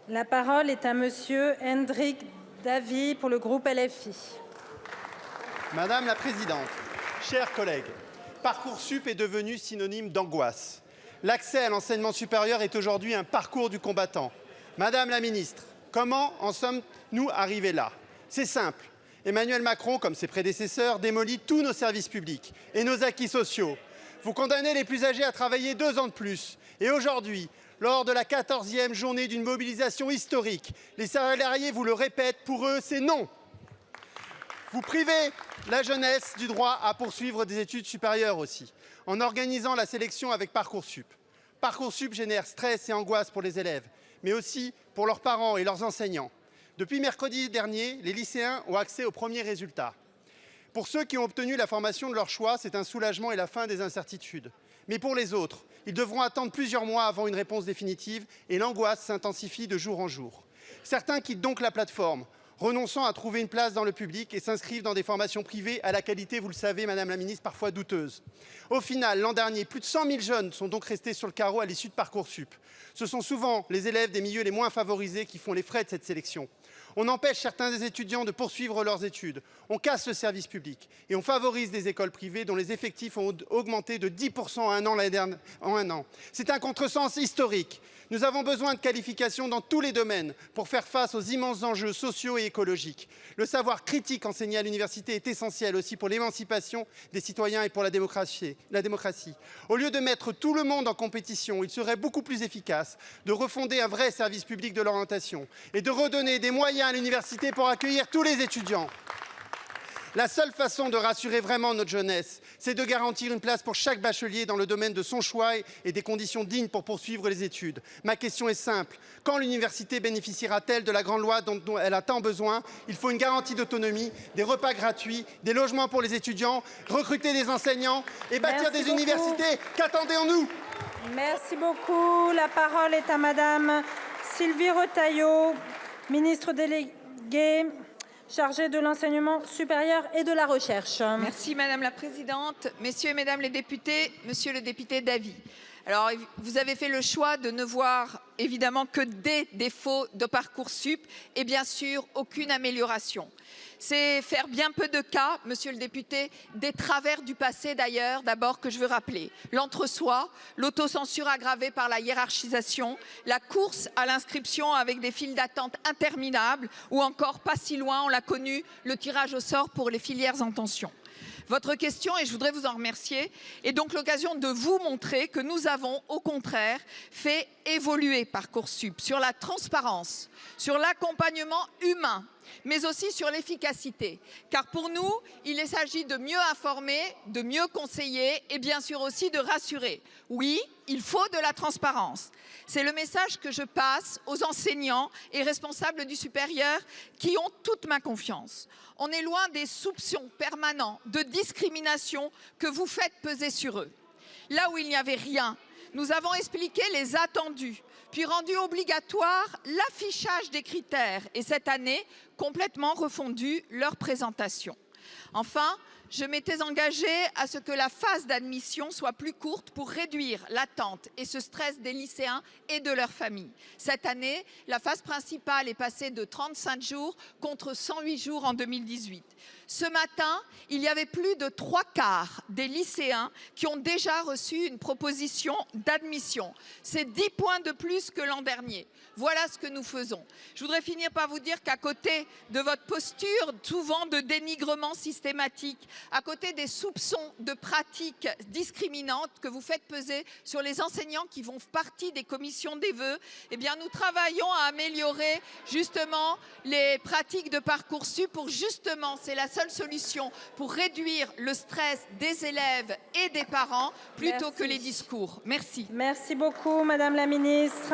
La parole est à monsieur Hendrik Davy pour le groupe LFI. Madame la Présidente, chers collègues, Parcoursup est devenu synonyme d'angoisse. L'accès à l'enseignement supérieur est aujourd'hui un parcours du combattant. Madame la Ministre, comment en sommes-nous arrivés là? C'est simple. Emmanuel Macron, comme ses prédécesseurs, démolit tous nos services publics et nos acquis sociaux. Vous condamnez les plus âgés à travailler 2 ans de plus. Et aujourd'hui, lors de la 14e journée d'une mobilisation historique, les salariés vous le répètent, pour eux, c'est non. Vous privez la jeunesse du droit à poursuivre des études supérieures aussi, en organisant la sélection avec Parcoursup. Parcoursup génère stress et angoisse pour les élèves, mais aussi pour leurs parents et leurs enseignants. Depuis mercredi dernier, les lycéens ont accès aux premiers résultats. Pour ceux qui ont obtenu la formation de leur choix, c'est un soulagement et la fin des incertitudes. Mais pour les autres, ils devront attendre plusieurs mois avant une réponse définitive et l'angoisse s'intensifie de jour en jour. Certains quittent donc la plateforme, renonçant à trouver une place dans le public et s'inscrivent dans des formations privées à la qualité, vous le savez, Madame la Ministre, parfois douteuse. Au final, l'an dernier, plus de 100 000 jeunes sont donc restés sur le carreau à l'issue de Parcoursup. Ce sont souvent les élèves des milieux les moins favorisés qui font les frais de cette sélection. On empêche certains des étudiants de poursuivre leurs études, on casse le service public et on favorise des écoles privées dont les effectifs ont augmenté de 10% en un an. C'est un contresens historique. Nous avons besoin de qualifications dans tous les domaines pour faire face aux immenses enjeux sociaux et écologiques. Le savoir critique enseigné à l'université est essentiel aussi pour l'émancipation des citoyens et pour la démocratie. Au lieu de mettre tout le monde en compétition, il serait beaucoup plus efficace de refonder un vrai service public de l'orientation et de redonner des moyens à l'université pour accueillir tous les étudiants. La seule façon de rassurer vraiment notre jeunesse, c'est de garantir une place pour chaque bachelier dans le domaine de son choix et des conditions dignes pour poursuivre les études. Ma question est simple. Quand l'université bénéficiera-t-elle de la grande loi dont elle a tant besoin? Il faut une garantie d'autonomie, des repas gratuits, des logements pour les étudiants, recruter des enseignants et bâtir des universités. Qu'attendons-nous? Merci beaucoup. La parole est à madame Sylvie Retailleau, ministre déléguée chargée de l'enseignement supérieur et de la recherche. Merci Madame la Présidente, Messieurs et Mesdames les députés, Monsieur le député Davy. Alors, vous avez fait le choix de ne voir évidemment que des défauts de Parcoursup et bien sûr aucune amélioration. C'est faire bien peu de cas, monsieur le député, des travers du passé d'ailleurs, d'abord que je veux rappeler. L'entre-soi, l'autocensure aggravée par la hiérarchisation, la course à l'inscription avec des files d'attente interminables ou encore pas si loin, on l'a connu, le tirage au sort pour les filières en tension. Votre question, et je voudrais vous en remercier, est donc l'occasion de vous montrer que nous avons, au contraire, fait évoluer Parcoursup sur la transparence, sur l'accompagnement humain, mais aussi sur l'efficacité. Car pour nous, il s'agit de mieux informer, de mieux conseiller et bien sûr aussi de rassurer. Oui, il faut de la transparence. C'est le message que je passe aux enseignants et responsables du supérieur qui ont toute ma confiance. On est loin des soupçons permanents de discrimination que vous faites peser sur eux. Là où il n'y avait rien, nous avons expliqué les attendus, puis rendu obligatoire l'affichage des critères et cette année, complètement refondu leur présentation. Enfin, je m'étais engagée à ce que la phase d'admission soit plus courte pour réduire l'attente et ce stress des lycéens et de leurs familles. Cette année, la phase principale est passée de 35 jours contre 108 jours en 2018. Ce matin, il y avait plus de 3/4 des lycéens qui ont déjà reçu une proposition d'admission. C'est 10 points de plus que l'an dernier. Voilà ce que nous faisons. Je voudrais finir par vous dire qu'à côté de votre posture, souvent de dénigrement systématique, à côté des soupçons de pratiques discriminantes que vous faites peser sur les enseignants qui font partie des commissions des vœux, eh bien nous travaillons à améliorer justement les pratiques de Parcoursup pour justement, c'est la seule solution pour réduire le stress des élèves et des parents plutôt que les discours. Merci. Merci beaucoup, Madame la Ministre.